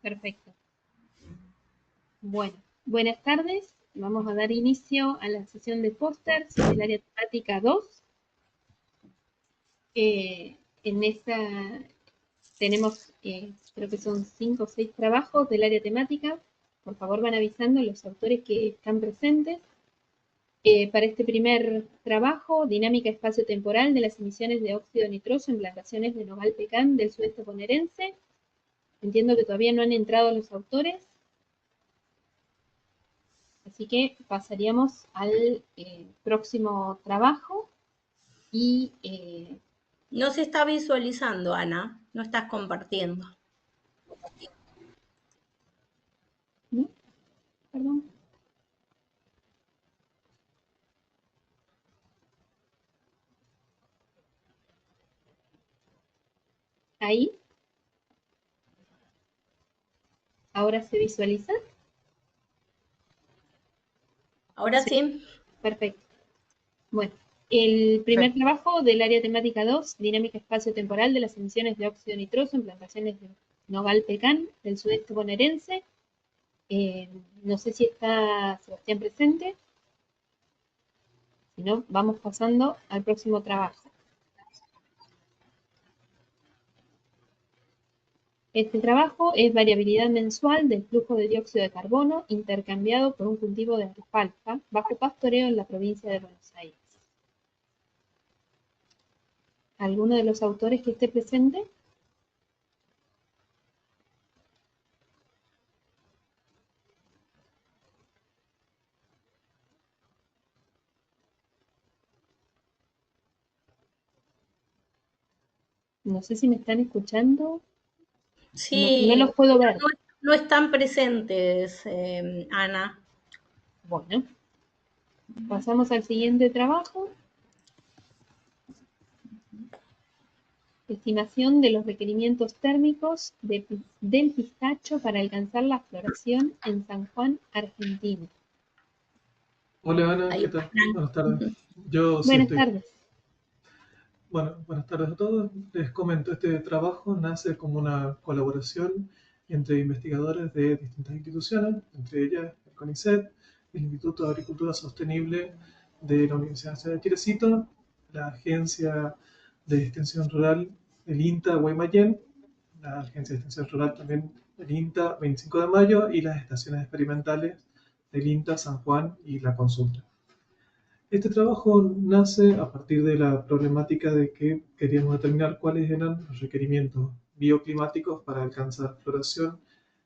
Perfecto. Bueno, buenas tardes. Vamos a dar inicio a la sesión de pósters del área temática 2. En esta tenemos, creo que son 5 o 6 trabajos del área temática. Por favor, van avisando a los autores que están presentes. Para este primer trabajo, dinámica espacio-temporal de las emisiones de óxido nitroso en plantaciones de nogal pecan del sudeste bonaerense. Entiendo que todavía no han entrado los autores. Así que pasaríamos al próximo trabajo y... no se está visualizando, Ana, no estás compartiendo. ¿No? Perdón. Ahí. ¿Ahora se visualiza? Ahora sí. Perfecto. Bueno, el primer trabajo del área temática 2, dinámica espacio-temporal de las emisiones de óxido nitroso en plantaciones de nogal pecan del sudeste bonaerense. No sé si está Sebastián presente. Si no, vamos pasando al próximo trabajo. Este trabajo es variabilidad mensual del flujo de dióxido de carbono intercambiado por un cultivo de alfalfa bajo pastoreo en la provincia de Buenos Aires. ¿Alguno de los autores que esté presente? No sé si me están escuchando. Sí, no los puedo ver. No están presentes, Ana. Bueno, pasamos al siguiente trabajo. Estimación de los requerimientos térmicos del pistacho para alcanzar la floración en San Juan, Argentina. Hola Ana, ¿qué tal? Buenas tardes. Yo sí Buenas estoy. tardes. Bueno, buenas tardes a todos. Les comento, este trabajo nace como una colaboración entre investigadores de distintas instituciones, entre ellas el CONICET, el Instituto de Agricultura Sostenible de la Universidad Nacional de Chilecito, la Agencia de Extensión Rural, el INTA Guaymallén, la Agencia de Extensión Rural también, el INTA 25 de Mayo, y las estaciones experimentales del INTA San Juan y la Consulta. Este trabajo nace a partir de la problemática de que queríamos determinar cuáles eran los requerimientos bioclimáticos para alcanzar floración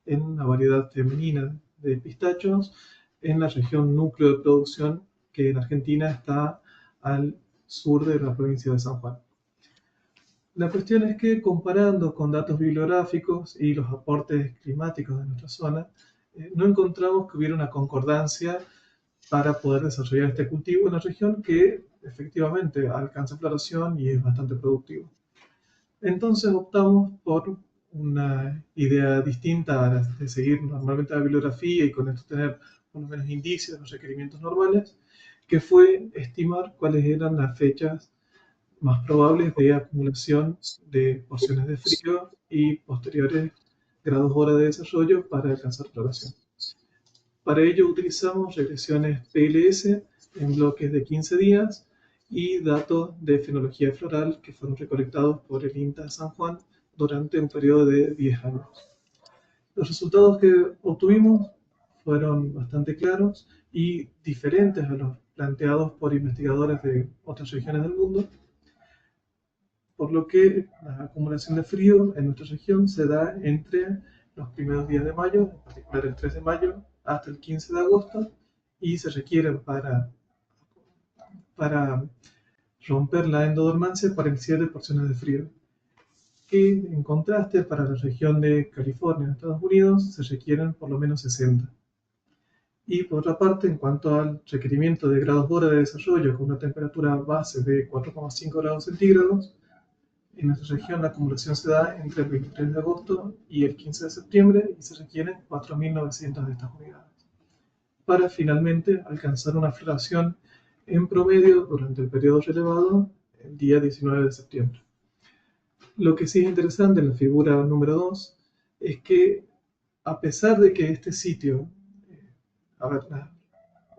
en una variedad femenina de pistachos en la región núcleo de producción que en Argentina está al sur de la provincia de San Juan. La cuestión es que comparando con datos bibliográficos y los aportes climáticos de nuestra zona, no encontramos que hubiera una concordancia para poder desarrollar este cultivo en la región que efectivamente alcanza floración y es bastante productivo. Entonces optamos por una idea distinta a la de seguir normalmente la bibliografía y con esto tener por lo menos indicios de los requerimientos normales, que fue estimar cuáles eran las fechas más probables de acumulación de porciones de frío y posteriores grados hora de desarrollo para alcanzar floración. Para ello utilizamos regresiones PLS en bloques de 15 días y datos de fenología floral que fueron recolectados por el INTA San Juan durante un periodo de 10 años. Los resultados que obtuvimos fueron bastante claros y diferentes a los planteados por investigadores de otras regiones del mundo, por lo que la acumulación de frío en nuestra región se da entre los primeros días de mayo, en particular el 3 de mayo, hasta el 15 de agosto, y se requieren para romper la endodormancia 47 porciones de frío, que en contraste para la región de California en Estados Unidos se requieren por lo menos 60. Y por otra parte, en cuanto al requerimiento de grados hora de desarrollo con una temperatura base de 4,5 grados centígrados, en nuestra región la acumulación se da entre el 23 de agosto y el 15 de septiembre y se requieren 4.900 de estas unidades, para finalmente alcanzar una floración en promedio durante el periodo relevado el día 19 de septiembre. Lo que sí es interesante en la figura número 2 es que a pesar de que este sitio, a ver, las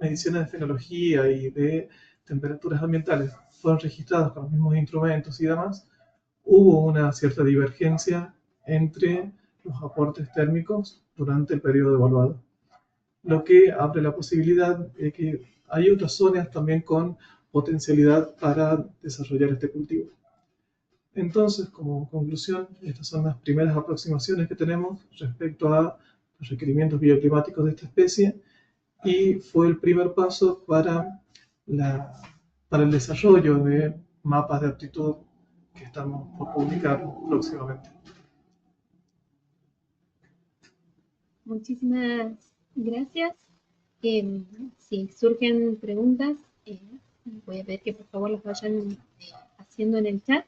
mediciones de fenología y de temperaturas ambientales fueron registradas con los mismos instrumentos y demás, hubo una cierta divergencia entre los aportes térmicos durante el periodo evaluado, lo que abre la posibilidad de que hay otras zonas también con potencialidad para desarrollar este cultivo. Entonces, como conclusión, estas son las primeras aproximaciones que tenemos respecto a los requerimientos bioclimáticos de esta especie y fue el primer paso para el desarrollo de mapas de aptitud que estamos por publicar próximamente. Muchísimas gracias. Si surgen preguntas, voy a pedir que por favor las vayan haciendo en el chat.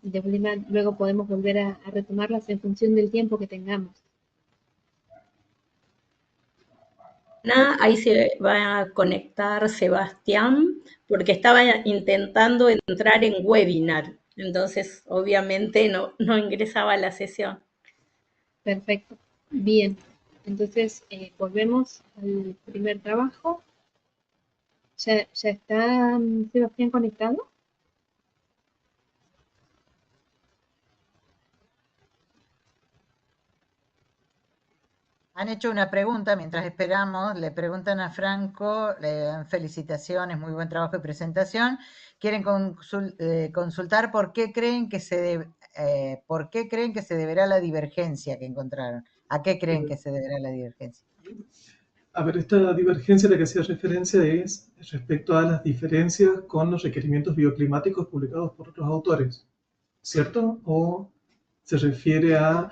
De problema, luego podemos volver a retomarlas en función del tiempo que tengamos. Ahí se va a conectar Sebastián, porque estaba intentando entrar en webinar, entonces obviamente no ingresaba a la sesión. Perfecto. Bien. Entonces, volvemos al primer trabajo. ¿Ya está Sebastián conectado? Han hecho una pregunta mientras esperamos, le preguntan a Franco, le dan felicitaciones, muy buen trabajo de presentación. Quieren consultar por qué creen que se deberá la divergencia que encontraron. ¿A qué creen que se deberá la divergencia? A ver, esta divergencia a la que hacía referencia es respecto a las diferencias con los requerimientos bioclimáticos publicados por otros autores, ¿cierto? ¿O se refiere a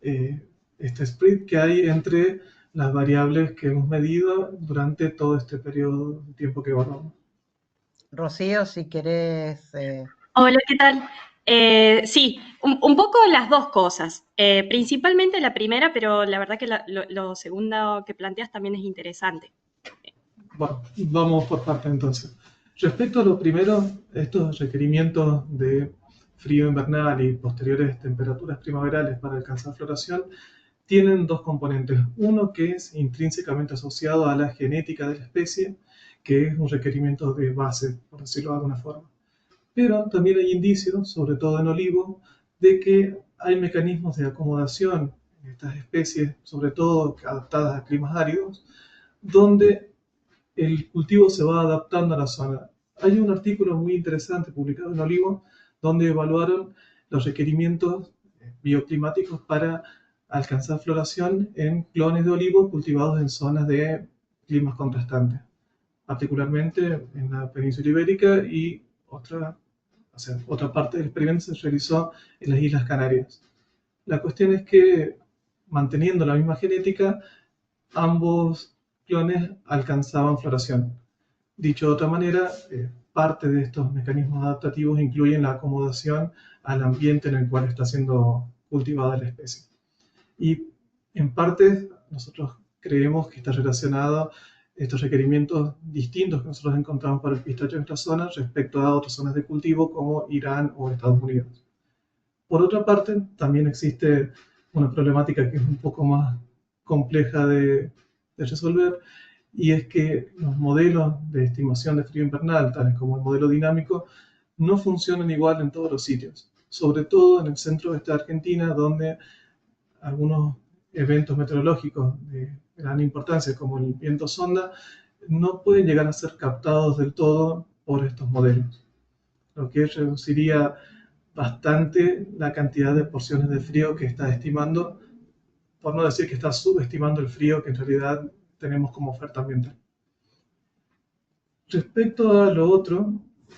este spread que hay entre las variables que hemos medido durante todo este periodo de tiempo que evaluamos? Rocío, si querés... Hola, ¿qué tal? Sí, un poco las dos cosas. Principalmente la primera, pero la verdad que lo segundo que planteas también es interesante. Bueno, vamos por parte entonces. Respecto a lo primero, estos requerimientos de frío invernal y posteriores temperaturas primaverales para alcanzar floración tienen dos componentes. Uno que es intrínsecamente asociado a la genética de la especie, que es un requerimiento de base, por decirlo de alguna forma. Pero también hay indicios, sobre todo en olivo, de que hay mecanismos de acomodación en estas especies, sobre todo adaptadas a climas áridos, donde el cultivo se va adaptando a la zona. Hay un artículo muy interesante publicado en Olivo donde evaluaron los requerimientos bioclimáticos para alcanzar floración en clones de olivo cultivados en zonas de climas contrastantes, particularmente en la península ibérica y otra parte del experimento se realizó en las Islas Canarias. La cuestión es que, manteniendo la misma genética, ambos clones alcanzaban floración. Dicho de otra manera, parte de estos mecanismos adaptativos incluyen la acomodación al ambiente en el cual está siendo cultivada la especie. Y en parte nosotros creemos que está relacionado estos requerimientos distintos que nosotros encontramos para el pistacho en esta zona respecto a otras zonas de cultivo como Irán o Estados Unidos. Por otra parte, también existe una problemática que es un poco más compleja de resolver, y es que los modelos de estimación de frío invernal, tales como el modelo dinámico, no funcionan igual en todos los sitios, sobre todo en el centro de Argentina, donde algunos eventos meteorológicos de gran importancia, como el viento sonda, no pueden llegar a ser captados del todo por estos modelos, lo que reduciría bastante la cantidad de porciones de frío que está estimando, por no decir que está subestimando el frío que en realidad tenemos como oferta ambiental. Respecto a lo otro,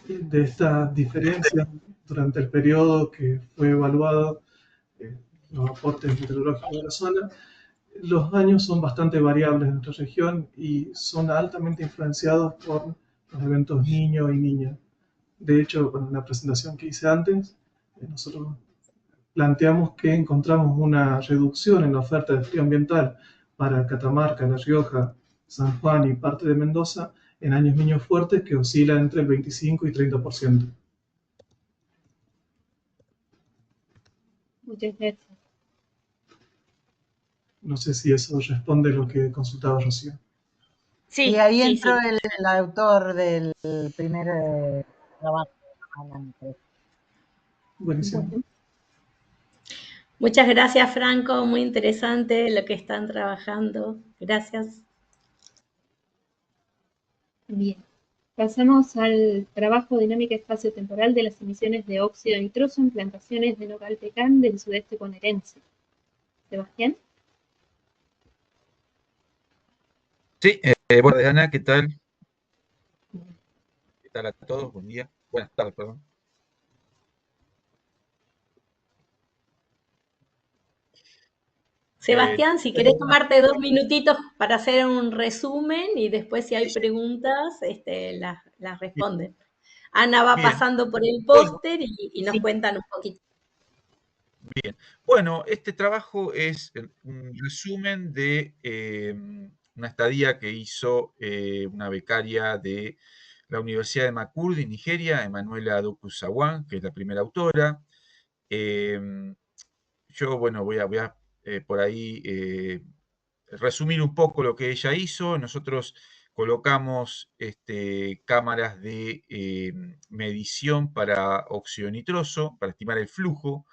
de estas diferencias durante el periodo que fue evaluado, los aportes meteorológicos de la zona, los años son bastante variables en nuestra región y son altamente influenciados por los eventos Niño y Niña. De hecho, con la presentación que hice antes, nosotros planteamos que encontramos una reducción en la oferta de frío ambiental para Catamarca, La Rioja, San Juan y parte de Mendoza en años niños fuertes que oscila entre el 25 y 30%. Muchas gracias. No sé si eso responde lo que consultaba Rocío. Y Sí, ahí sí, entró sí. el autor del primer trabajo. Buenísimo. Bueno, Muchas gracias, Franco, muy interesante lo que están trabajando. Gracias. bien. Pasamos al trabajo dinámica espacio-temporal de las emisiones de óxido nitroso en plantaciones de nogal pecan del sudeste bonaerense. Sebastián. Sí, buenas tardes, Ana, ¿qué tal? ¿Qué tal a todos? Buen día. Buenas tardes, perdón. Sebastián, si querés Bueno, tomarte 2 minutitos para hacer un resumen y después si hay preguntas, las bien, responden. Ana va bien. pasando por el Bueno, póster y nos Sí. cuentan un poquito. bien. Bueno, este trabajo es un resumen de una estadía que hizo una becaria de la Universidad de Makurdi, Nigeria, Emanuela Dokusawan, que es la primera autora. Em, yo, bueno, voy a por ahí resumir un poco lo que ella hizo. Nosotros colocamos cámaras de medición para óxido nitroso, para estimar el flujo,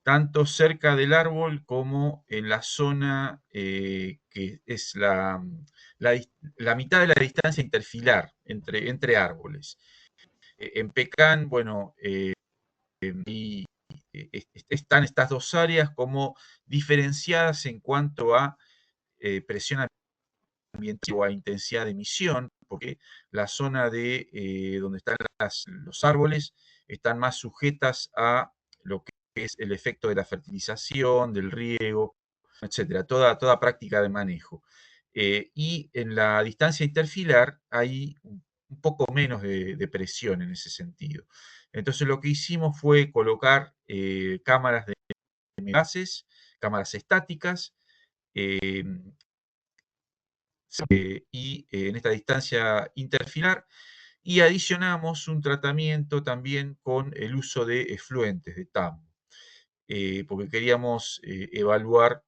tanto cerca del árbol como en la zona que es la mitad de la distancia interfilar entre árboles. En Pecan, bueno, y, están estas dos áreas como diferenciadas en cuanto a presión ambiental o a intensidad de emisión, porque la zona de donde están los árboles están más sujetas a lo que es el efecto de la fertilización, del riego, etcétera, toda práctica de manejo. Y en la distancia interfilar hay un poco menos de presión en ese sentido. Entonces lo que hicimos fue colocar cámaras de gases, cámaras estáticas, eh, y en esta distancia interfilar, y adicionamos un tratamiento también con el uso de efluentes de TAM, porque queríamos evaluar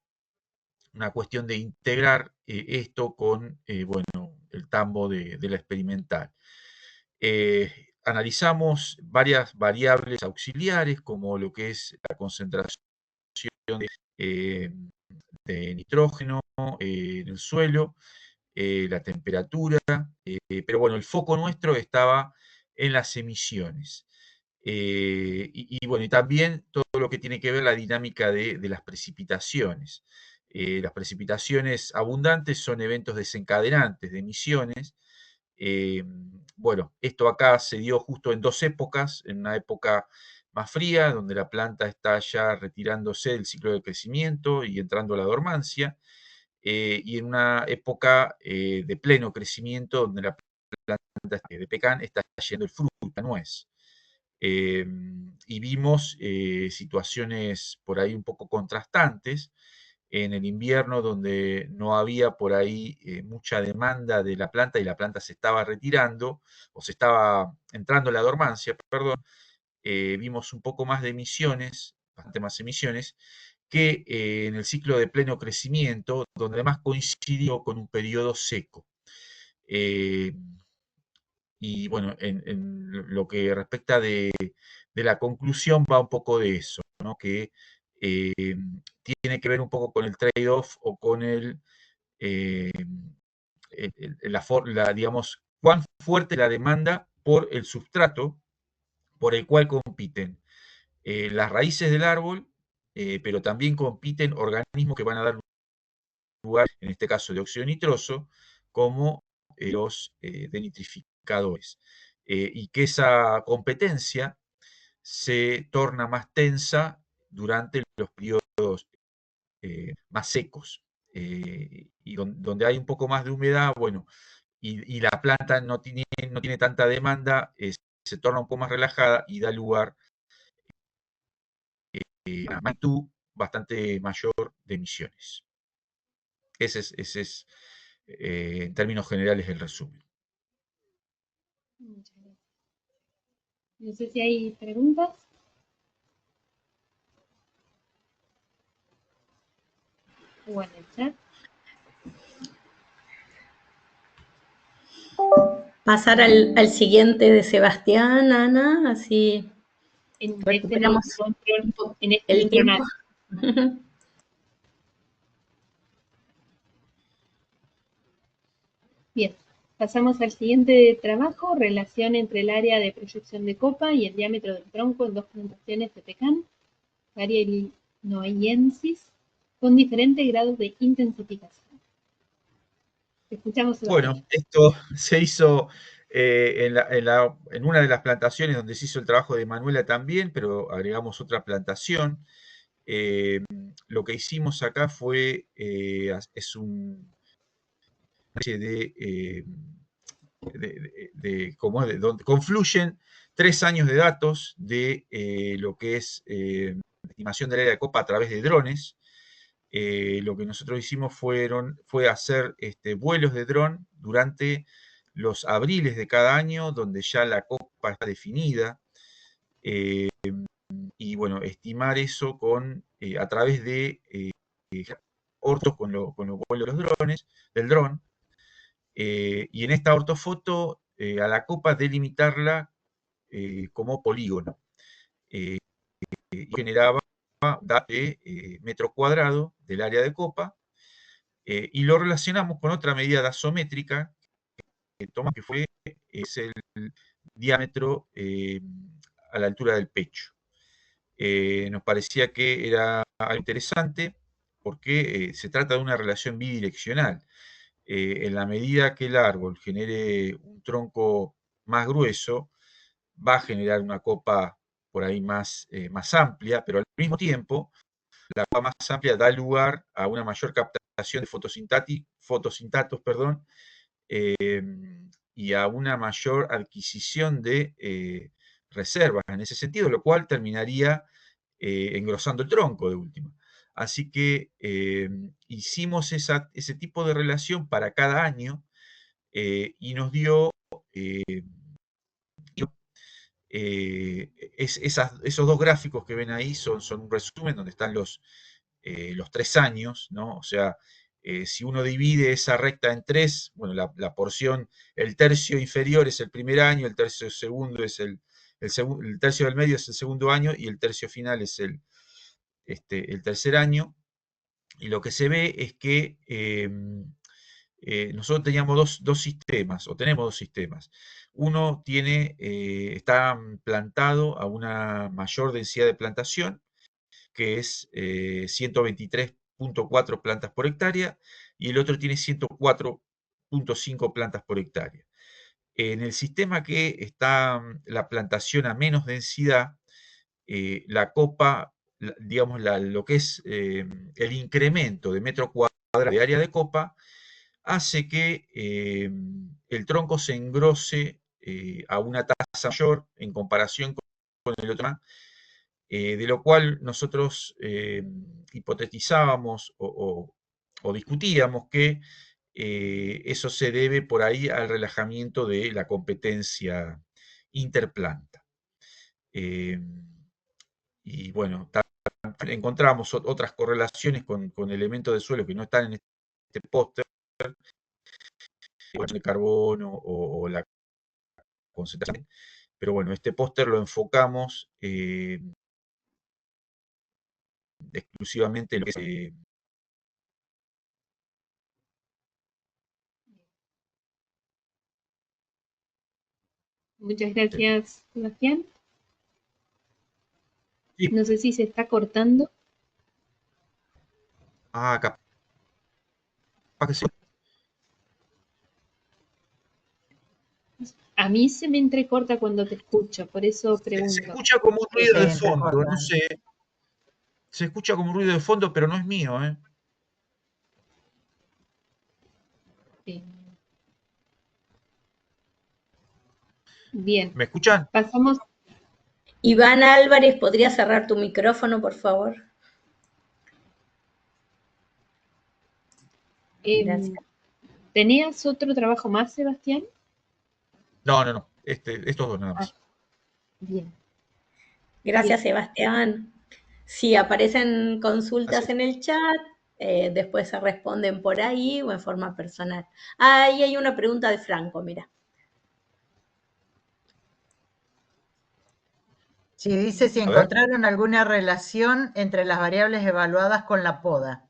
una cuestión de integrar esto con bueno, el tambo de la experimental. Analizamos varias variables auxiliares, como lo que es la concentración eh, de nitrógeno en el suelo, la temperatura, pero bueno, el foco nuestro estaba en las emisiones. Bueno, y también todo lo que tiene que ver la dinámica de las precipitaciones. Las precipitaciones abundantes son eventos desencadenantes de emisiones. Eh, bueno, esto acá se dio justo en dos épocas, en una época más fría, donde la planta está ya retirándose del ciclo de crecimiento y entrando a la dormancia, y en una época de pleno crecimiento, donde la planta de pecan está yendo el fruto, la nuez. Y vimos situaciones por ahí un poco contrastantes en el invierno, donde no había por ahí mucha demanda de la planta y la planta se estaba retirando, o se estaba entrando en la dormancia, perdón. Vimos un poco más de emisiones, bastante más emisiones, que en el ciclo de pleno crecimiento, donde además coincidió con un periodo seco. Eh, y bueno, en lo que respecta de la conclusión va un poco de eso, ¿no? Que eh, tiene que ver un poco con el trade-off o con eh, digamos, cuán fuerte la demanda por el sustrato por el cual compiten las raíces del árbol, pero también compiten organismos que van a dar lugar, en este caso de óxido nitroso, como los denitrificadores. Y que esa competencia se torna más tensa durante los periodos más secos. Y donde hay un poco más de humedad, bueno, y la planta no tiene tanta demanda, se torna un poco más relajada y da lugar una magnitud bastante mayor de emisiones. Ese es en términos generales, el resumen. Muchas gracias. No sé si hay preguntas. o en el chat. Pasar al siguiente de Sebastián, Ana, así En recuperamos un poco en este el otro tiempo. NAT. Bien, pasamos al siguiente trabajo, relación entre el área de proyección de copa y el diámetro del tronco en dos plantaciones de pecan, Varia illinoiensis, con diferentes grados de intensificación. Escuchamos, Sebastián. Bueno, esto se hizo en una de las plantaciones donde se hizo el trabajo de Manuela también, pero agregamos otra plantación. Lo que hicimos acá fue, es una especie donde confluyen 3 años de datos de lo que es estimación del área de copa a través de drones. Lo que nosotros hicimos fue hacer vuelos de dron durante los abriles de cada año, donde ya la copa está definida, y bueno, estimar eso a través de ortos con los vuelos de los del dron, y en esta ortofoto a la copa delimitarla como polígono, y generaba datos de metro cuadrado del área de copa, y lo relacionamos con otra medida gasométrica es el diámetro a la altura del pecho. Nos parecía que era algo interesante porque se trata de una relación bidireccional. En la medida que el árbol genere un tronco más grueso, va a generar una copa por ahí más amplia, pero al mismo tiempo la copa más amplia da lugar a una mayor captación de fotosintatos, y a una mayor adquisición de reservas en ese sentido, lo cual terminaría engrosando el tronco de última. Así que hicimos ese tipo de relación para cada año, y nos dio esos dos gráficos que ven ahí son un resumen donde están los 3 años, ¿no? O sea, si uno divide esa recta en 3, bueno, la porción, el tercio inferior es el primer año, el tercio segundo es el tercio del medio es el segundo año y el tercio final es el tercer año. Y lo que se ve es que nosotros teníamos dos sistemas, o tenemos dos sistemas. Uno está plantado a una mayor densidad de plantación, que es 123.4 plantas por hectárea, y el otro tiene 104.5 plantas por hectárea. En el sistema que está la plantación a menos densidad, la copa, digamos, lo que es el incremento de metro cuadrado de área de copa, hace que el tronco se engrose a una tasa mayor en comparación con el otro, de lo cual nosotros hipotetizábamos o discutíamos que eso se debe por ahí al relajamiento de la competencia interplanta. Y bueno, encontramos otras correlaciones con elementos de suelo que no están en este póster, de carbono o la concentración. Pero bueno, este póster lo enfocamos exclusivamente en lo que es Muchas gracias, Sebastián. sí. No sé si se está cortando. Capaz que sí. A mí se me entrecorta cuando te escucho, por eso Se pregunto. escucha como un Sí, ruido de se fondo, entrecorta. no sé. Se escucha como un ruido de fondo, pero no es mío, ¿eh? Bien, ¿Me escuchan? pasamos. Iván Álvarez, ¿podría cerrar tu micrófono, por favor? Gracias. ¿Tenías otro trabajo más, Sebastián? No. Estos dos nada más. Bien. Gracias, Sebastián. Si aparecen consultas Gracias. en el chat, después se responden por ahí o en forma personal. Ahí hay una pregunta de Franco, mira. Sí, dice si A ver. encontraron alguna relación entre las variables evaluadas con la poda.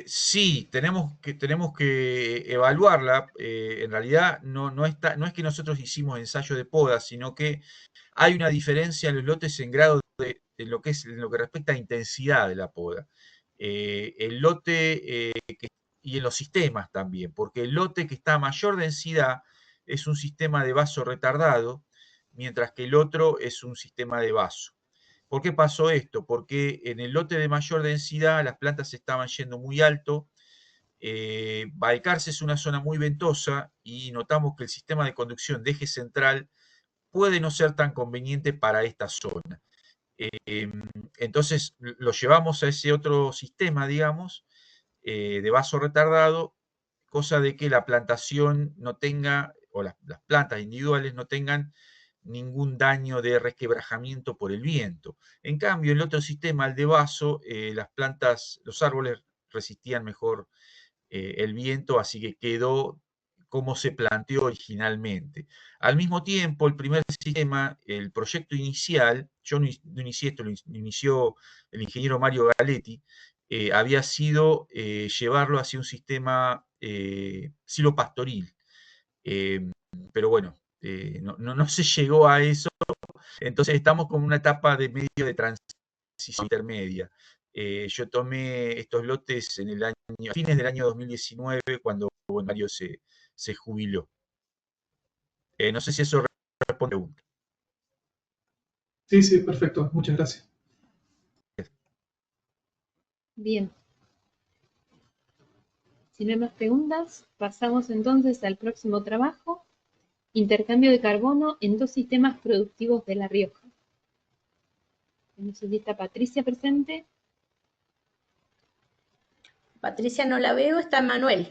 Sí, tenemos que evaluarla. En realidad no es que nosotros hicimos ensayo de poda, sino que hay una diferencia en los lotes en grado de lo que en lo que respecta a intensidad de la poda. El lote y en los sistemas también, porque el lote que está a mayor densidad es un sistema de vaso retardado, mientras que el otro es un sistema de vaso. ¿Por qué pasó esto? Porque en el lote de mayor densidad las plantas estaban yendo muy alto. Balcarce es una zona muy ventosa y notamos que el sistema de conducción de eje central puede no ser tan conveniente para esta zona. Entonces lo llevamos a ese otro sistema, digamos, de vaso retardado, cosa de que la plantación no tenga, o las plantas individuales no tengan ningún daño de resquebrajamiento por el viento. En cambio, en el otro sistema, el de vaso, las plantas, los árboles resistían mejor el viento, así que quedó como se planteó originalmente. Al mismo tiempo, el primer sistema, el proyecto inicial, yo no inicié esto, lo inició el ingeniero Mario Galetti, había sido llevarlo hacia un sistema silopastoril. Pero bueno, no se llegó a eso, entonces estamos como en una etapa de medio de transición intermedia. Yo tomé estos lotes a fines del año 2019, cuando Mario se jubiló. No sé si eso responde a la pregunta. Sí, perfecto. Muchas gracias. Bien. Si no hay más preguntas, pasamos entonces al próximo trabajo, intercambio de carbono en 2 sistemas productivos de La Rioja. No sé si está Patricia presente. Patricia no la veo, está Manuel.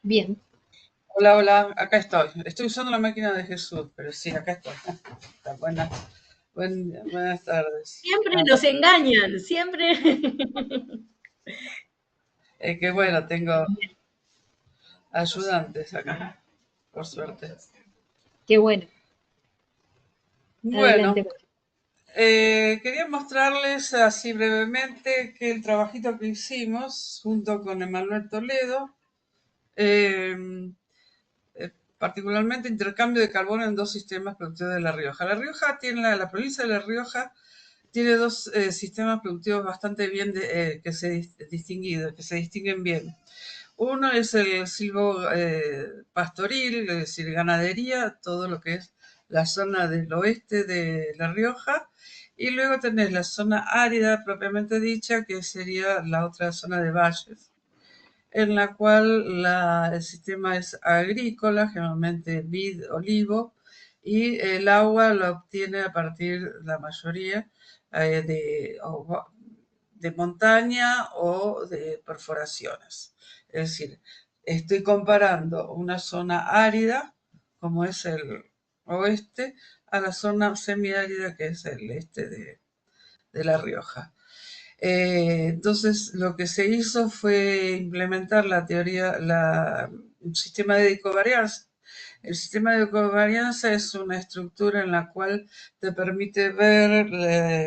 Bien. Hola, acá estoy. Estoy usando la máquina de Jesús, pero sí, acá estoy. Buenas tardes. Siempre nos engañan, siempre. Es que bueno, tengo ayudantes acá, por suerte. Qué bueno. Bueno, Adelante. quería mostrarles así brevemente que el trabajito que hicimos junto con Emanuel Toledo, particularmente intercambio de carbono en 2 sistemas productivos de La Rioja. La Rioja tiene, la provincia de La Rioja tiene 2 sistemas productivos bastante bien que se distinguen bien. Uno es el silvo pastoril, es decir, ganadería, todo lo que es la zona del oeste de La Rioja, y luego tenés la zona árida propiamente dicha, que sería la otra zona de valles, en la cual el sistema es agrícola, generalmente vid, olivo, y el agua lo obtiene a partir, la mayoría, de montaña o de perforaciones. Es decir, estoy comparando una zona árida, como es el oeste, a la zona semiárida, que es el este de La Rioja. Entonces, lo que se hizo fue implementar la teoría, un sistema de covarianza. El sistema de covarianza es una estructura en la cual te permite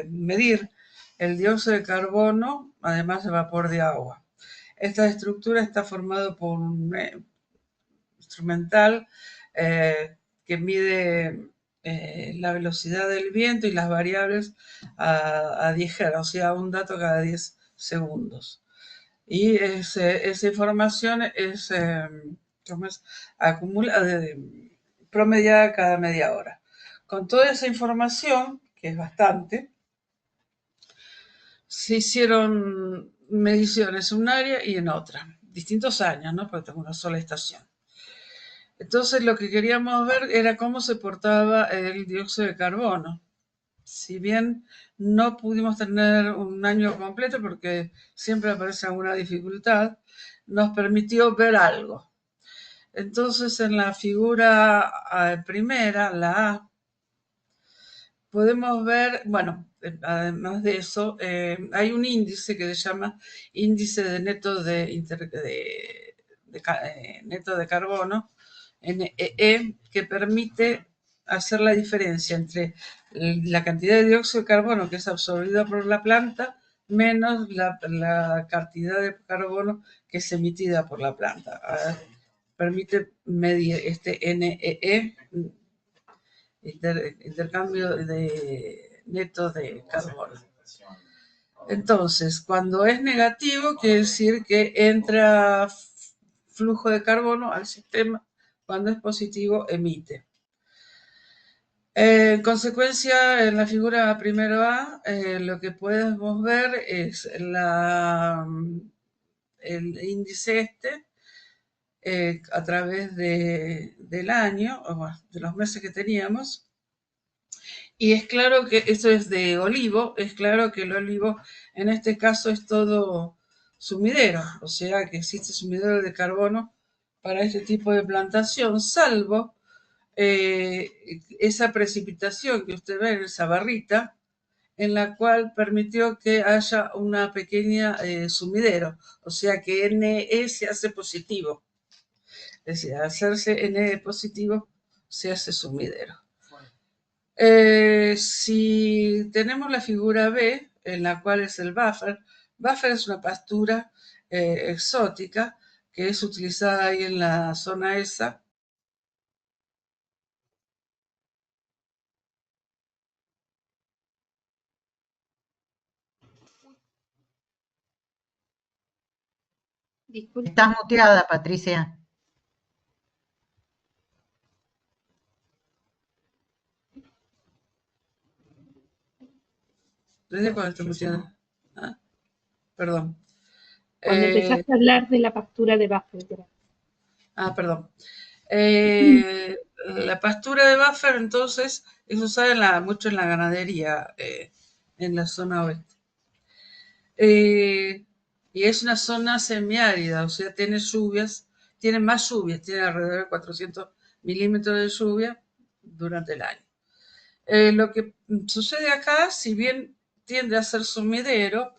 medir el dióxido de carbono, además de vapor de agua. Esta estructura está formada por un instrumental que mide la velocidad del viento y las variables a 10 Hz, o sea, un dato cada 10 segundos. Y esa información es promediada cada media hora. Con toda esa información, que es bastante, se hicieron mediciones en un área y en otra, distintos años, ¿no? Porque tengo una sola estación. Entonces lo que queríamos ver era cómo se portaba el dióxido de carbono. Si bien no pudimos tener un año completo porque siempre aparece alguna dificultad, nos permitió ver algo. Entonces en la figura primera, la A, podemos ver, bueno, además de eso, hay un índice que se llama índice de neto neto de carbono, NEE, que permite hacer la diferencia entre la cantidad de dióxido de carbono que es absorbida por la planta menos la cantidad de carbono que es emitida por la planta. Permite medir este NEE, intercambio de neto de carbono. Entonces, cuando es negativo, quiere decir que entra flujo de carbono al sistema. Cuando es positivo, emite. En consecuencia, en la figura primero A, lo que podemos ver es el índice a través del año, o de los meses que teníamos. Y es claro que esto es de olivo, es claro que el olivo en este caso es todo sumidero, o sea que existe sumidero de carbono para este tipo de plantación, salvo esa precipitación que usted ve en esa barrita, en la cual permitió que haya una pequeña sumidero, o sea que NE se hace positivo. Es decir, al hacerse NE positivo, se hace sumidero. Si tenemos la figura B, en la cual es el buffer es una pastura exótica que es utilizada ahí en la zona esa. Disculpe. Estás muteada, Patricia. ¿Desde cuándo estoy muteada? Ah, perdón. Cuando empezaste a hablar de la pastura de buffer. Perdón. La pastura de buffer, entonces, es usada mucho en la ganadería en la zona oeste. Y es una zona semiárida, o sea, tiene lluvias, tiene más lluvias, tiene alrededor de 400 milímetros de lluvia durante el año. Lo que sucede acá, si bien tiende a ser sumidero,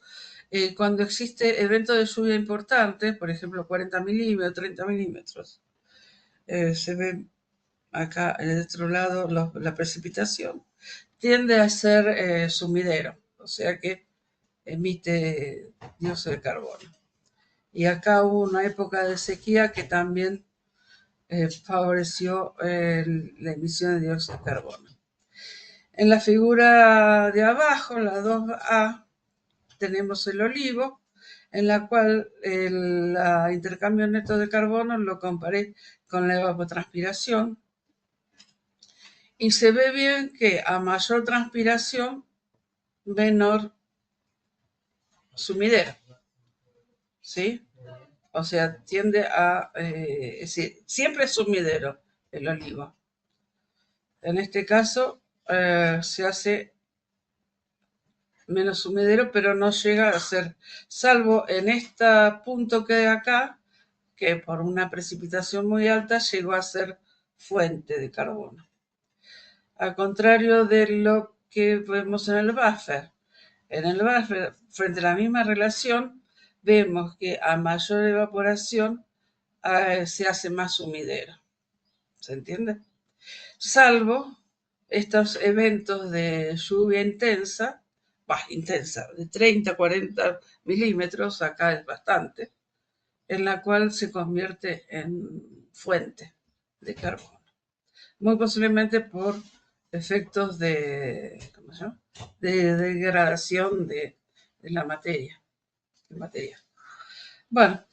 cuando existe eventos de lluvia importantes, por ejemplo 40 milímetros, 30 milímetros, se ve acá en el otro lado la precipitación, tiende a ser sumidero, o sea que emite dióxido de carbono. Y acá hubo una época de sequía que también favoreció la emisión de dióxido de carbono. En la figura de abajo, la 2A, tenemos el olivo, en la cual el intercambio neto de carbono lo comparé con la evapotranspiración. Y se ve bien que a mayor transpiración, menor sumidero. ¿Sí? O sea, tiende a... es decir, siempre es sumidero el olivo. En este caso se hace menos sumidero, pero no llega a ser, salvo en este punto que hay acá, que por una precipitación muy alta llegó a ser fuente de carbono. Al contrario de lo que vemos en el buffer. En el buffer, frente a la misma relación, vemos que a mayor evaporación se hace más sumidero. ¿Se entiende? Salvo estos eventos de lluvia intensa, de 30 a 40 milímetros, acá es bastante, en la cual se convierte en fuente de carbono. Muy posiblemente por efectos de degradación de la materia. Bueno,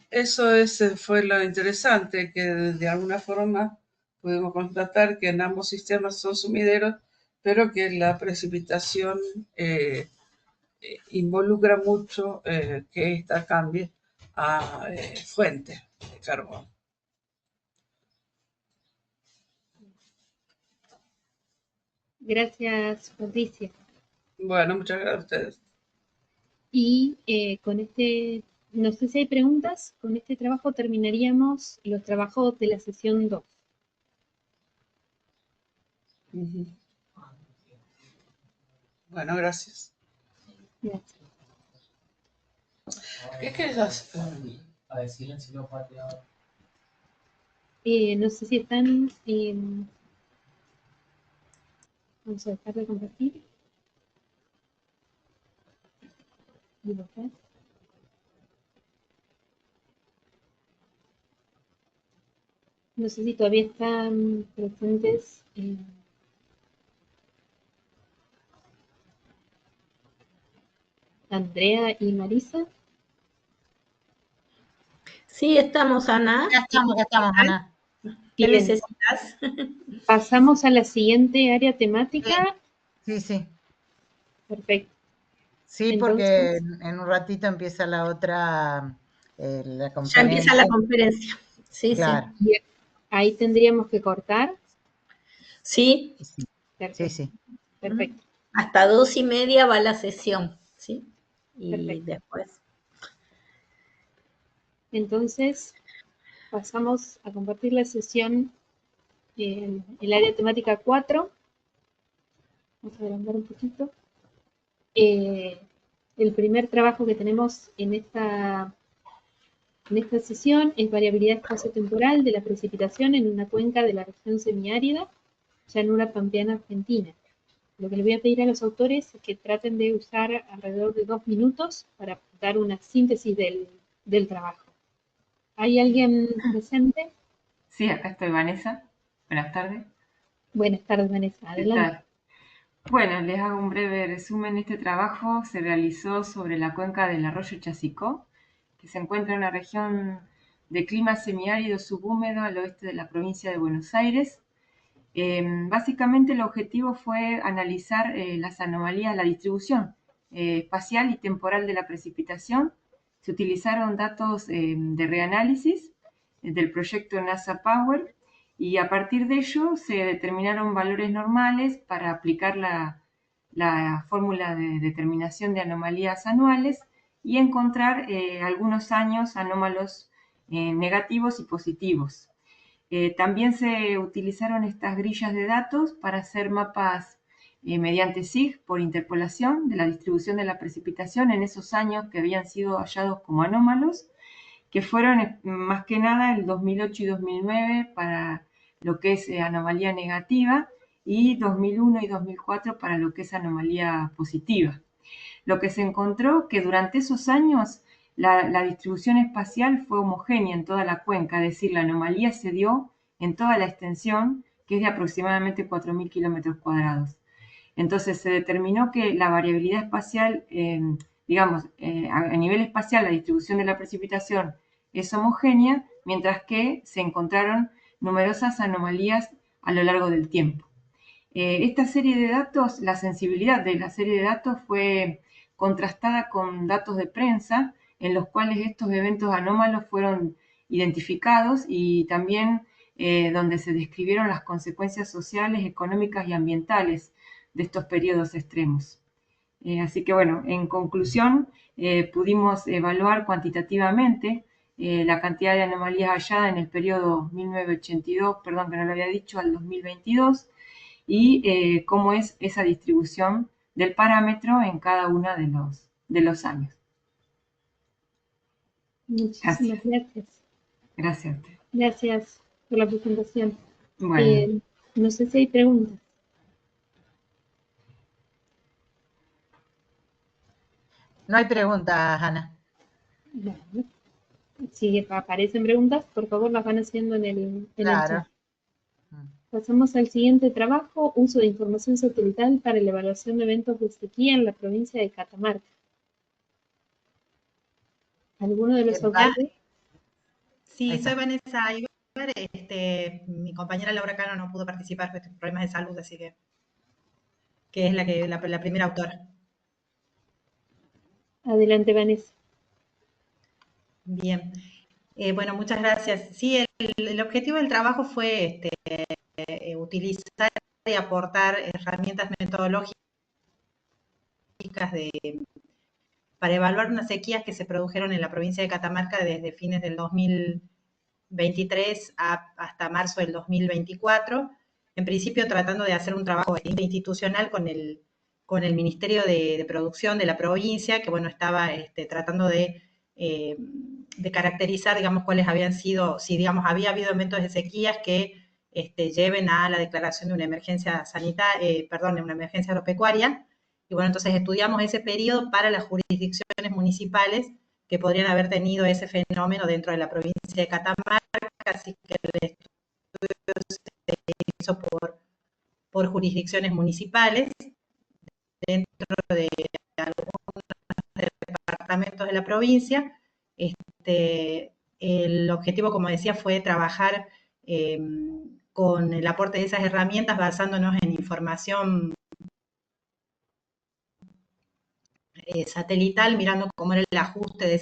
eso fue lo interesante, que de alguna forma pudimos constatar que en ambos sistemas son sumideros, pero que la precipitación involucra mucho que esta cambie a fuente de carbono. Gracias, Patricia. Bueno, muchas gracias a ustedes. Y con no sé si hay preguntas, con este trabajo terminaríamos los trabajos de la sesión 2. Bueno, gracias. Gracias. ¿Qué querés hacer? No sé si están... vamos a dejar de compartir. Y votar. No sé si todavía están presentes. Andrea y Marisa. Sí, estamos, Ana. Ya estamos, Ana. ¿Qué Bien. necesitas? Pasamos a la siguiente área temática. Sí. Perfecto. Sí, porque Entonces, en un ratito empieza la otra, la Ya conferencia. empieza la conferencia. Sí, Claro. y ahí tendríamos que cortar. Sí. Sí. Perfecto. Sí. Perfecto. Hasta 2:30 va la sesión, ¿sí? Y Perfecto. después. Entonces, pasamos a compartir la sesión en el área temática 4. Vamos a agrandar un poquito. El primer trabajo que tenemos en esta sesión es variabilidad espacio-temporal de la precipitación en una cuenca de la región semiárida, llanura pampeana argentina. Lo que le voy a pedir a los autores es que traten de usar alrededor de 2 minutos para dar una síntesis del trabajo. ¿Hay alguien presente? Sí, acá estoy, Vanessa. Buenas tardes. Buenas tardes, Vanessa. ¿Qué Adelante. tal? Bueno, les hago un breve resumen. Este trabajo se realizó sobre la cuenca del arroyo Chasicó, que se encuentra en una región de clima semiárido subhúmedo al oeste de la provincia de Buenos Aires. Básicamente el objetivo fue analizar las anomalías, la distribución espacial y temporal de la precipitación. Se utilizaron datos de reanálisis del proyecto NASA Power y a partir de ello se determinaron valores normales para aplicar la fórmula de determinación de anomalías anuales y encontrar algunos años anómalos negativos y positivos. También se utilizaron estas grillas de datos para hacer mapas mediante SIG por interpolación de la distribución de la precipitación en esos años que habían sido hallados como anómalos, que fueron más que nada el 2008 y 2009 para lo que es anomalía negativa y 2001 y 2004 para lo que es anomalía positiva. Lo que se encontró que durante esos años la distribución espacial fue homogénea en toda la cuenca, es decir, la anomalía se dio en toda la extensión, que es de aproximadamente 4.000 kilómetros cuadrados. Entonces se determinó que la variabilidad espacial, a nivel espacial la distribución de la precipitación es homogénea, mientras que se encontraron numerosas anomalías a lo largo del tiempo. Esta serie de datos, la sensibilidad de la serie de datos fue contrastada con datos de prensa en los cuales estos eventos anómalos fueron identificados y también donde se describieron las consecuencias sociales, económicas y ambientales de estos periodos extremos. Así que bueno, en conclusión, pudimos evaluar cuantitativamente la cantidad de anomalías halladas en el periodo 1982, perdón que no lo había dicho, al 2022, y cómo es esa distribución del parámetro en cada uno de los años. Muchísimas gracias. Gracias a usted. Gracias por la presentación. Bueno. No sé si hay preguntas. No hay preguntas, Ana. Bueno, si aparecen preguntas, por favor las van haciendo en el Claro. chat. Pasamos al siguiente trabajo, uso de información satelital para la evaluación de eventos de sequía en la provincia de Catamarca. ¿Alguno de los autores? Sí, soy Vanessa Aybar. Mi compañera Laura Cano no pudo participar por problemas de salud, así que es la primera autora. Adelante, Vanessa. Bien. Bueno, muchas gracias. Sí, el objetivo del trabajo fue utilizar y aportar herramientas metodológicas para evaluar unas sequías que se produjeron en la provincia de Catamarca desde fines del 2023 hasta marzo del 2024. En principio tratando de hacer un trabajo institucional con con el Ministerio de Producción de la provincia, que bueno, estaba tratando de caracterizar, digamos, cuáles habían sido, si digamos había habido eventos de sequías que lleven a la declaración de una emergencia sanitaria, perdón, de una emergencia agropecuaria. Y bueno, entonces estudiamos ese periodo para las jurisdicciones municipales que podrían haber tenido ese fenómeno dentro de la provincia de Catamarca, así que el estudio se hizo por jurisdicciones municipales dentro de algunos departamentos de la provincia. El objetivo, como decía, fue trabajar con el aporte de esas herramientas basándonos en información satelital, mirando cómo era el ajuste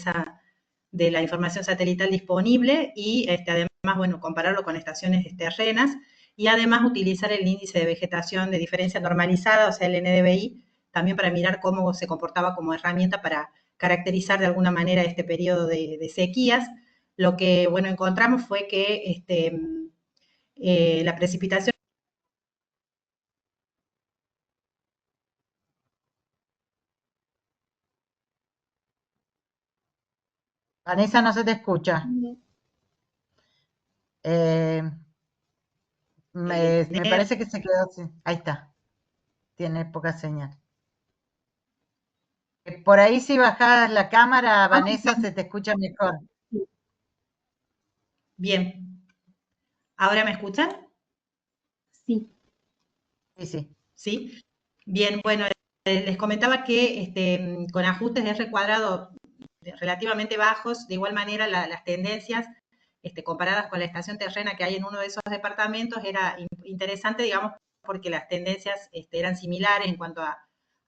de la información satelital disponible y además, bueno, compararlo con estaciones terrenas y además utilizar el índice de vegetación de diferencia normalizada, o sea, el NDVI, también para mirar cómo se comportaba como herramienta para caracterizar de alguna manera este periodo de sequías. Lo que, bueno, encontramos fue que la precipitación Vanessa, no se te escucha. Me parece que se quedó así. Ahí está. Tiene poca señal. Por ahí si bajas la cámara, Vanessa, se te escucha mejor. Bien. ¿Ahora me escuchan? Sí. Sí. ¿Sí? Bien, bueno, les comentaba que con ajustes de R cuadrado relativamente bajos, de igual manera las tendencias comparadas con la estación terrena que hay en uno de esos departamentos era interesante, digamos, porque las tendencias eran similares en cuanto a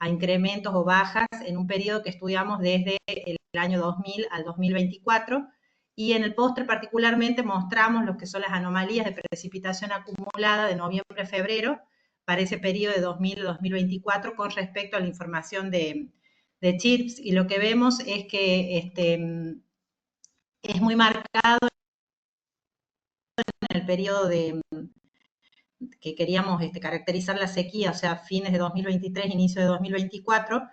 incrementos o bajas en un periodo que estudiamos desde el año 2000 al 2024, y en el póster particularmente mostramos lo que son las anomalías de precipitación acumulada de noviembre a febrero para ese periodo de 2000 a 2024 con respecto a la información de CHIRPS, y lo que vemos es que es muy marcado en el periodo que queríamos caracterizar la sequía, o sea, fines de 2023, inicio de 2024,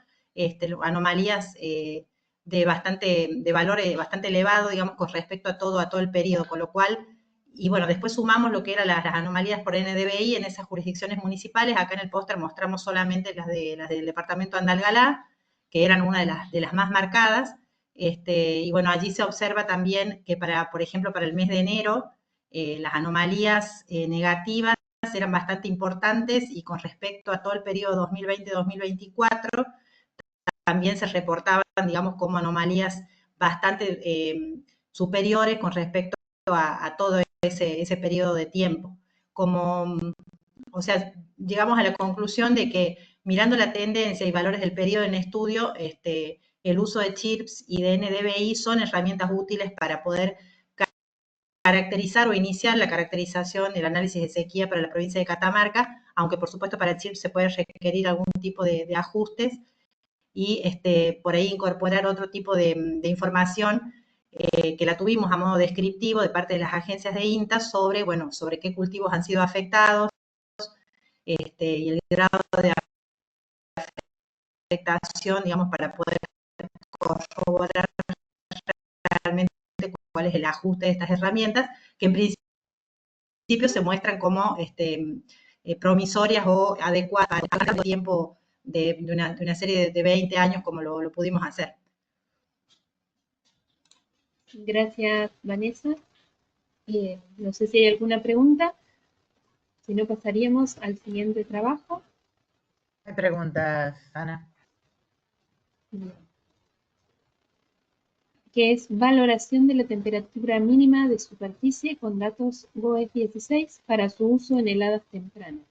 anomalías de valor bastante elevado, digamos, con respecto a todo el periodo, con lo cual, y bueno, después sumamos lo que eran las anomalías por NDVI en esas jurisdicciones municipales. Acá en el póster mostramos solamente las del departamento de Andalgalá, que eran una de las más marcadas, y bueno, allí se observa también que por ejemplo, para el mes de enero, las anomalías negativas eran bastante importantes, y con respecto a todo el periodo 2020-2024 también se reportaban, digamos, como anomalías bastante superiores con respecto a todo ese periodo de tiempo. O sea, llegamos a la conclusión de que mirando la tendencia y valores del periodo en estudio, el uso de CHIRPS y de NDVI son herramientas útiles para poder caracterizar o iniciar la caracterización del análisis de sequía para la provincia de Catamarca, aunque por supuesto para el CHIRPS se puede requerir algún tipo de ajustes y por ahí incorporar otro tipo de información que la tuvimos a modo descriptivo de parte de las agencias de INTA sobre qué cultivos han sido afectados y el grado de afectación, digamos, para poder corroborar realmente cuál es el ajuste de estas herramientas, que en principio se muestran como promisorias o adecuadas al tiempo de una serie de 20 años como lo pudimos hacer. Gracias, Vanessa. No sé si hay alguna pregunta. Si no, pasaríamos al siguiente trabajo. Hay preguntas, Ana. Que es valoración de la temperatura mínima de superficie con datos GOES 16 para su uso en heladas tempranas.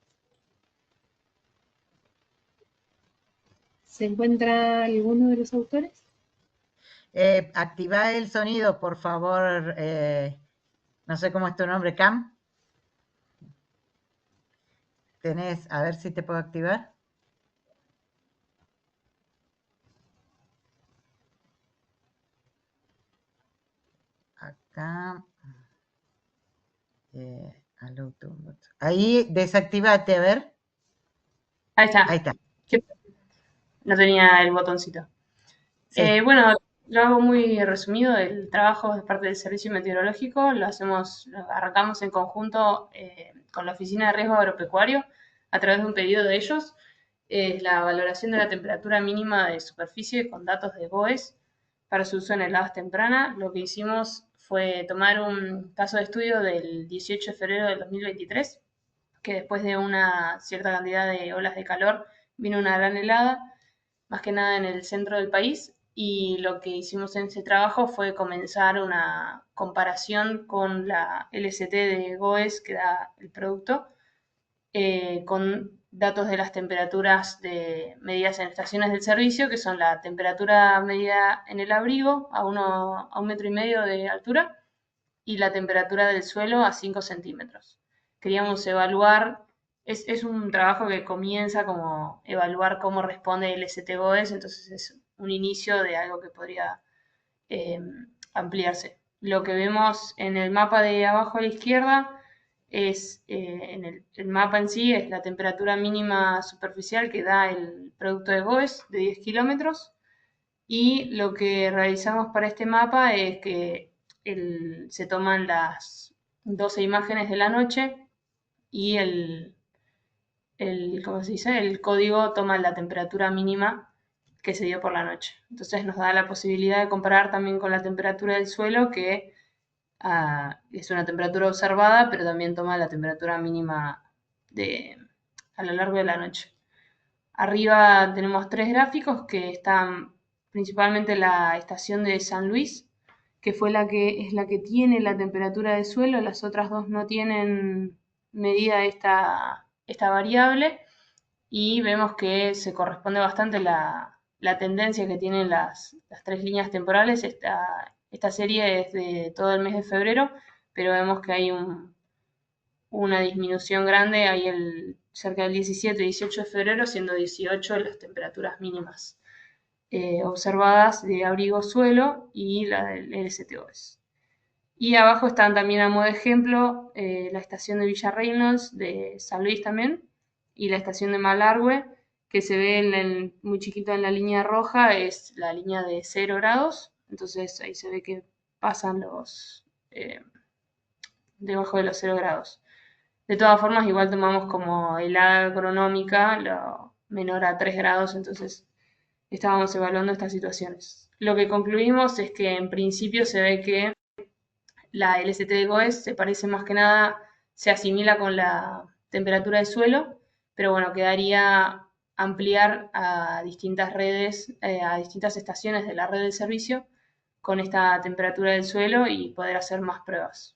¿Se encuentra alguno de los autores? Activa el sonido, por favor. No sé cómo es tu nombre, Cam. Tenés, a ver si te puedo activar. Acá. Ahí desactivate, a ver. Ahí está. Ahí está. no tenía el botoncito. Sí. Bueno, lo hago muy resumido. El trabajo es parte del servicio meteorológico. Lo arrancamos en conjunto con la Oficina de Riesgo Agropecuario a través de un pedido de ellos. Es la valoración de la temperatura mínima de superficie con datos de GOES para su uso en heladas tempranas. Lo que hicimos fue tomar un caso de estudio del 18 de febrero del 2023, que después de una cierta cantidad de olas de calor vino una gran helada, más que nada en el centro del país, y lo que hicimos en ese trabajo fue comenzar una comparación con la LST de GOES que da el producto, con datos de las temperaturas medidas en estaciones del servicio, que son la temperatura medida en el abrigo a 1,5 metros de altura y la temperatura del suelo a 5 centímetros. Queríamos evaluar, es un trabajo que comienza como evaluar cómo responde el ST-GOES, entonces es un inicio de algo que podría ampliarse. Lo que vemos en el mapa de abajo a la izquierda es, el mapa en sí es la temperatura mínima superficial que da el producto de GOES de 10 kilómetros, y lo que realizamos para este mapa es que se toman las 12 imágenes de la noche y ¿cómo se dice? El código toma la temperatura mínima que se dio por la noche. Entonces nos da la posibilidad de comparar también con la temperatura del suelo, que es una temperatura observada, pero también toma la temperatura mínima a lo largo de la noche. Arriba tenemos 3 gráficos que están principalmente la estación de San Luis, que es la que tiene la temperatura del suelo. Las otras 2 no tienen medida esta variable, y vemos que se corresponde bastante la tendencia que tienen las 3 líneas temporales. Esta serie es de todo el mes de febrero, pero vemos que hay una disminución grande ahí cerca del 17 y 18 de febrero, siendo 18 las temperaturas mínimas observadas de abrigo suelo y la del LST-GOES. Y abajo están también a modo de ejemplo la estación de Villa Reynolds de San Luis también, y la estación de Malargüe, que se ve muy chiquito en la línea roja, es la línea de 0 grados, entonces ahí se ve que pasan debajo de los 0 grados. De todas formas, igual tomamos como helada agronómica, lo menor a 3 grados, entonces estábamos evaluando estas situaciones. Lo que concluimos es que en principio se ve que la LST de GOES se parece más que nada, se asimila con la temperatura del suelo, pero bueno, quedaría ampliar a distintas redes, a distintas estaciones de la red del servicio con esta temperatura del suelo y poder hacer más pruebas.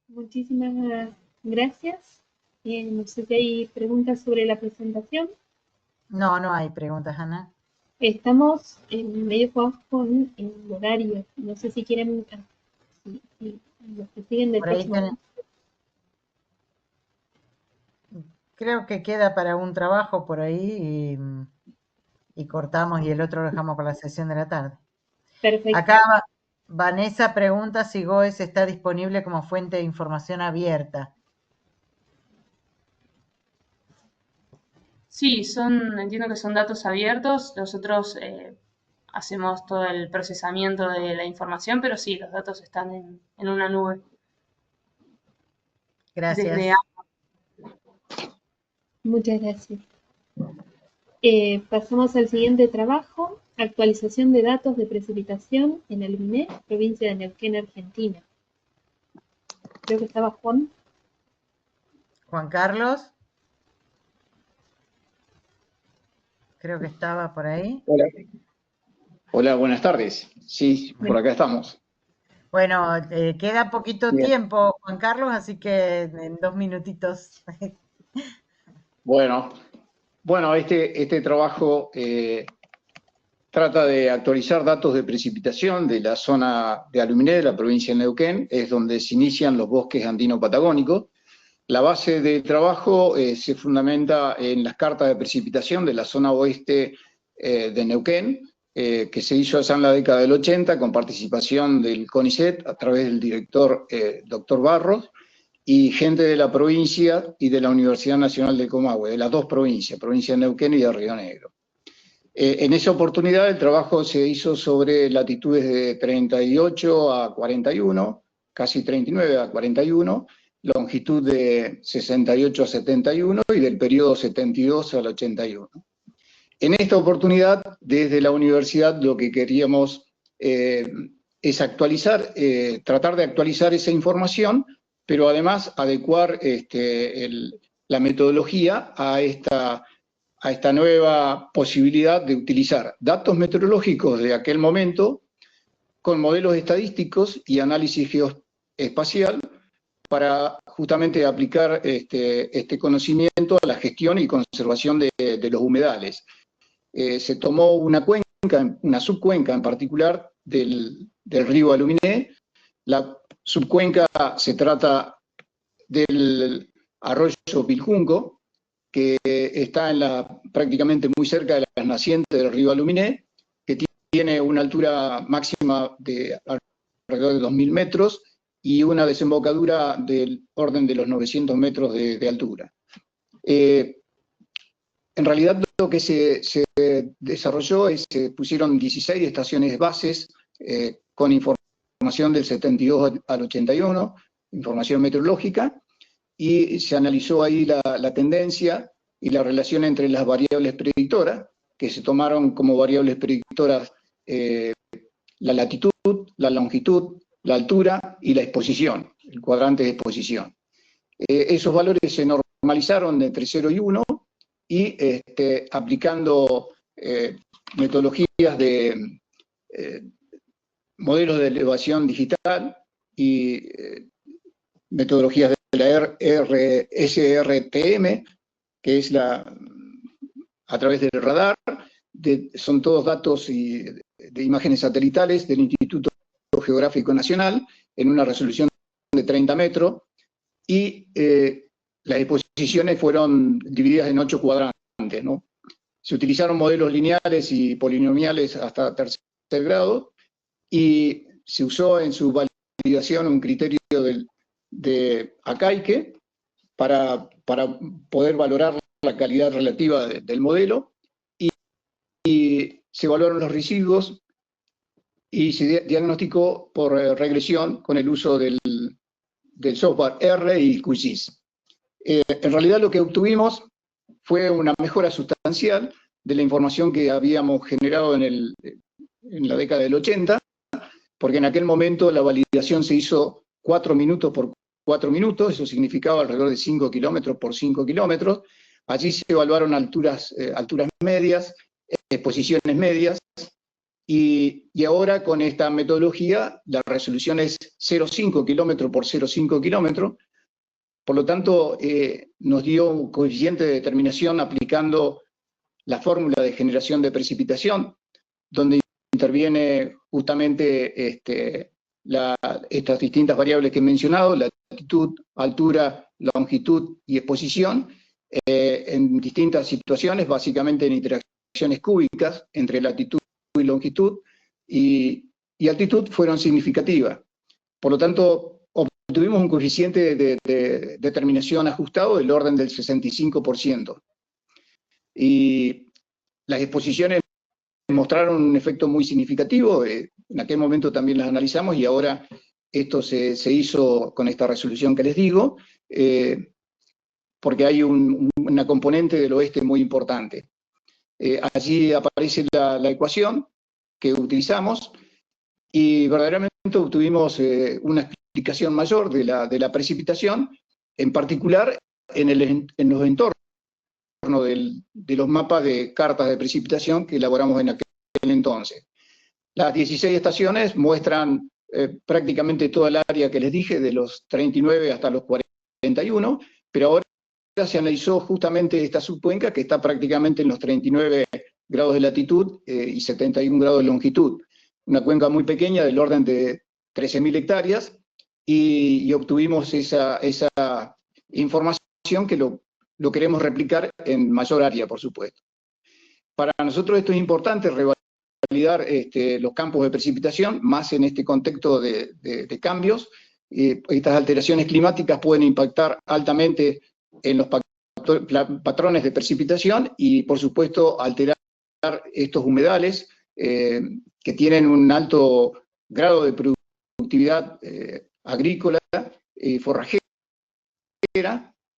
Muchísimas gracias. No sé si hay preguntas sobre la presentación. No, no hay preguntas, Ana. Estamos en medio con el horario. No sé si quieren, si los que siguen del próximo. Creo que queda para un trabajo por ahí y cortamos, y el otro lo dejamos para la sesión de la tarde. Perfecto. Acá Vanessa pregunta si GOES está disponible como fuente de información abierta. Sí, entiendo que son datos abiertos. Nosotros hacemos todo el procesamiento de la información, pero sí, los datos están en una nube. Gracias. Muchas gracias. Pasamos al siguiente trabajo: actualización de datos de precipitación en el MINE, provincia de Neuquén, Argentina. Creo que estaba Juan. Juan Carlos. Creo que estaba por ahí. Hola. Hola, buenas tardes. Sí, por acá estamos. Bueno, queda poquito tiempo, Juan Carlos, así que en 2 minutitos. Bueno, este trabajo trata de actualizar datos de precipitación de la zona de Aluminé, de la provincia de Neuquén, es donde se inician los bosques andino-patagónicos. La base del trabajo se fundamenta en las cartas de precipitación de la zona oeste de Neuquén, que se hizo allá en la década del 80 con participación del CONICET a través del director Dr. Barros, y gente de la provincia y de la Universidad Nacional del Comahue, de las dos provincias, provincia de Neuquén y de Río Negro. En esa oportunidad el trabajo se hizo sobre latitudes de 38 a 41, casi 39 a 41, longitud de 68 a 71 y del periodo 72 al 81. En esta oportunidad, desde la universidad, lo que queríamos es actualizar, tratar de actualizar esa información, pero además adecuar la metodología a esta nueva posibilidad de utilizar datos meteorológicos de aquel momento con modelos estadísticos y análisis geoespacial para justamente aplicar este conocimiento a la gestión y conservación de los humedales. Se tomó una cuenca, una subcuenca en particular del río Aluminé. La subcuenca se trata del arroyo Piljunco, que está prácticamente muy cerca de las nacientes del río Aluminé, que tiene una altura máxima de alrededor de 2.000 metros y una desembocadura del orden de los 900 metros de altura. En realidad lo que se desarrolló es que se pusieron 16 estaciones bases con información del 72 al 81, información meteorológica, y se analizó ahí la tendencia y la relación entre las variables predictoras, que se tomaron como variables predictoras la latitud, la longitud, la altura y la exposición, el cuadrante de exposición. Esos valores se normalizaron entre 0 y 1 y aplicando metodologías de modelos de elevación digital y metodologías de la SRTM, que es a través del radar, son todos datos de imágenes satelitales del Instituto Geográfico Nacional en una resolución de 30 metros, y las exposiciones fueron divididas en 8 cuadrantes, ¿no? Se utilizaron modelos lineales y polinomiales hasta tercer grado, y se usó en su validación un criterio de Akaike para poder valorar la calidad relativa del modelo, y se evaluaron los residuos y se diagnosticó por regresión con el uso del software R y QGIS. En realidad lo que obtuvimos fue una mejora sustancial de la información que habíamos generado en la década del 80, porque en aquel momento la validación se hizo 4 minutos por 4 minutos, eso significaba alrededor de 5 kilómetros por 5 kilómetros. Allí se evaluaron alturas medias, exposiciones medias, y ahora con esta metodología la resolución es 0,5 kilómetros por 0,5 kilómetros. Por lo tanto, nos dio un coeficiente de determinación aplicando la fórmula de generación de precipitación, donde interviene justamente estas distintas variables que he mencionado, latitud, altura, longitud y exposición, en distintas situaciones, básicamente en interacciones cúbicas entre latitud y longitud, y altitud fueron significativas. Por lo tanto, obtuvimos un coeficiente de determinación ajustado del orden del 65%. Y las exposiciones mostraron un efecto muy significativo. En aquel momento también las analizamos, y ahora esto se hizo con esta resolución que les digo, porque hay una componente del oeste muy importante. Allí aparece la ecuación que utilizamos, y verdaderamente obtuvimos una explicación mayor de la precipitación, en particular en los entornos de los mapas de cartas de precipitación que elaboramos en aquel entonces. Las 16 estaciones muestran prácticamente toda el área que les dije, de los 39 hasta los 41, pero ahora se analizó justamente esta subcuenca que está prácticamente en los 39 grados de latitud y 71 grados de longitud. Una cuenca muy pequeña del orden de 13.000 hectáreas, y obtuvimos esa información que lo queremos replicar en mayor área, por supuesto. Para nosotros esto es importante, revalidar los campos de precipitación, más en este contexto de cambios, estas alteraciones climáticas pueden impactar altamente en los patrones de precipitación y, por supuesto, alterar estos humedales que tienen un alto grado de productividad agrícola y forrajera,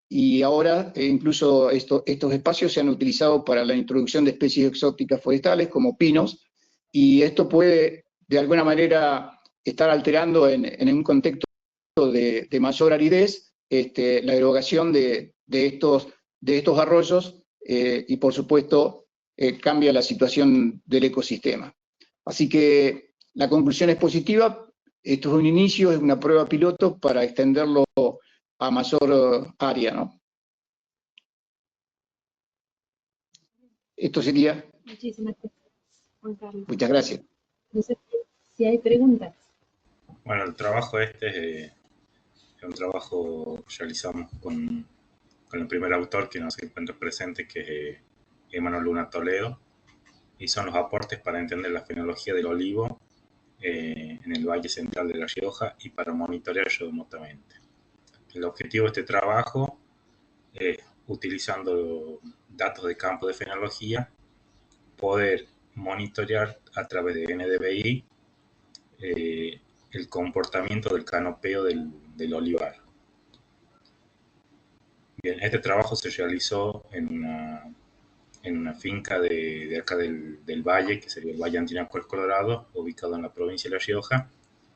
y ahora incluso estos espacios se han utilizado para la introducción de especies exóticas forestales como pinos, y esto puede de alguna manera estar alterando en un contexto de mayor aridez la erogación de estos arroyos y, por supuesto, cambia la situación del ecosistema. Así que la conclusión es positiva. Esto es un inicio, es una prueba piloto para extenderlo a mayor área, ¿no? Esto sería. Muchísimas gracias, Juan Carlos. Muchas gracias. No sé si hay preguntas. Bueno, el trabajo es un trabajo que realizamos con el primer autor que nos encuentra presente, que es Emanuel Luna Toledo, y son los aportes para entender la fenología del olivo en el Valle Central de La Rioja y para monitorear remotamente. El objetivo de este trabajo es, utilizando datos de campo de fenología, poder monitorear a través de NDVI el comportamiento del canopeo del olivar. Bien, este trabajo se realizó en una finca de acá del valle, que sería el Valle Antinaco Colorado, ubicado en la provincia de La Rioja,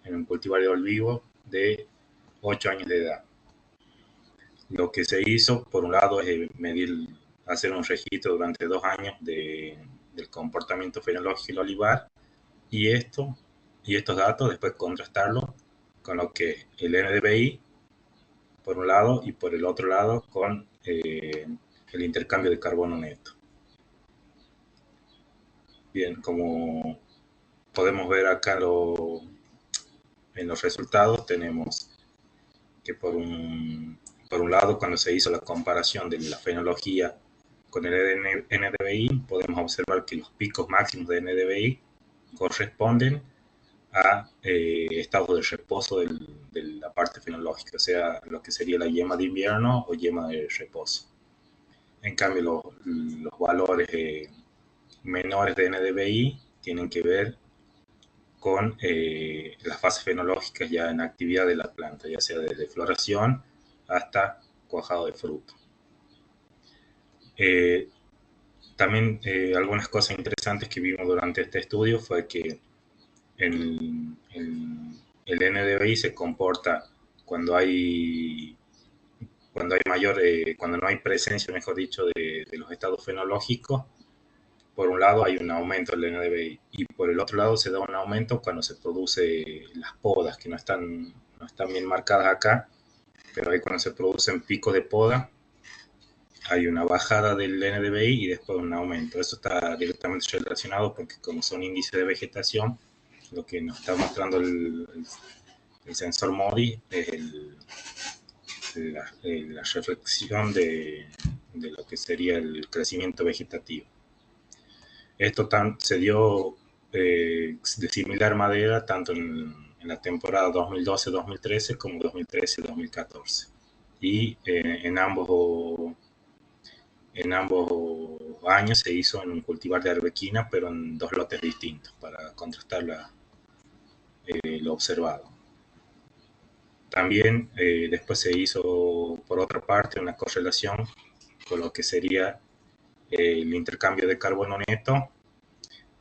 en un cultivar de olivo de 8 años de edad. Lo que se hizo, por un lado, es hacer un registro durante 2 años del comportamiento fenológico del olivar, y estos datos después contrastarlos con lo que es el NDVI, por un lado, y por el otro lado con el intercambio de carbono neto. Bien, como podemos ver acá en los resultados, tenemos que por un lado, cuando se hizo la comparación de la fenología con el NDVI, podemos observar que los picos máximos de NDVI corresponden a estados de reposo de la parte fenológica, o sea, lo que sería la yema de invierno o yema de reposo. En cambio, los valores menores de NDVI tienen que ver con las fases fenológicas ya en actividad de la planta, ya sea desde floración hasta cuajado de fruto. También algunas cosas interesantes que vimos durante este estudio fue que el NDVI se comporta cuando no hay presencia, mejor dicho, de los estados fenológicos. Por un lado hay un aumento del NDVI y por el otro lado se da un aumento cuando se produce las podas, que no están bien marcadas acá, pero ahí cuando se producen picos de poda hay una bajada del NDVI y después un aumento. Eso está directamente relacionado porque como son índices de vegetación, lo que nos está mostrando el sensor MODI es la reflexión de lo que sería el crecimiento vegetativo. Esto se dio de similar manera tanto en la temporada 2012-2013 como 2013-2014. Y en ambos años se hizo en un cultivar de arbequina, pero en 2 lotes distintos para contrastar lo observado. También después se hizo, por otra parte, una correlación con lo que sería el intercambio de carbono neto,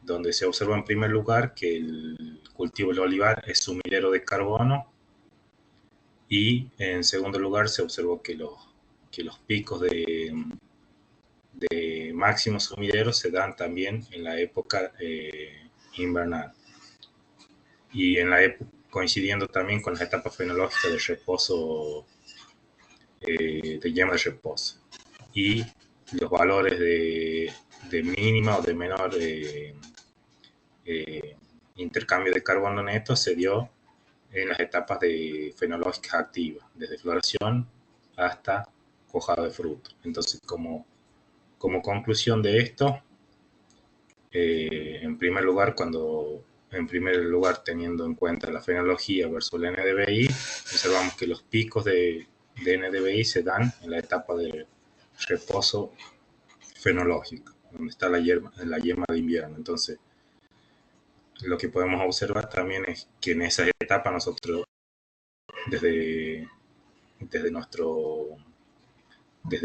donde se observó en primer lugar que el cultivo del olivar es sumidero de carbono, y en segundo lugar se observó que los picos de máximos sumideros se dan también en la época invernal, y coincidiendo también con las etapas fenológicas de reposo, de yema de reposo, y los valores de mínima o de menor intercambio de carbono neto se dio en las etapas fenológicas activas, desde floración hasta cuajado de fruto. Entonces, como conclusión de esto, en primer lugar, teniendo en cuenta la fenología versus el NDVI, observamos que los picos de NDVI se dan en la etapa de reposo fenológico, donde está la yema de invierno. Entonces, lo que podemos observar también es que en esa etapa nosotros, desde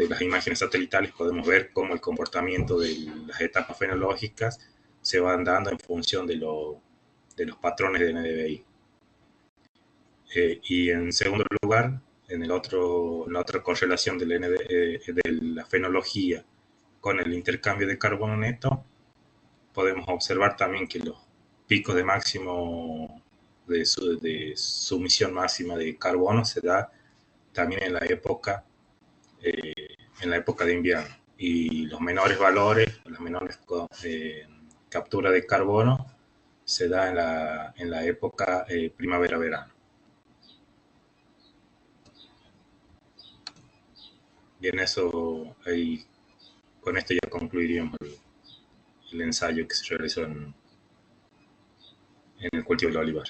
las imágenes satelitales, podemos ver cómo el comportamiento de las etapas fenológicas se van dando en función de los patrones de NDVI. Y en segundo lugar, en la otra correlación de la fenología con el intercambio de carbono neto, podemos observar también que los picos de máximo de sumisión máxima de carbono se da también en la época de invierno, y los menores valores, las menores capturas de carbono se da en la época primavera-verano. Bien, eso ahí, con esto ya concluiríamos el ensayo que se realizó en el cultivo del olivar.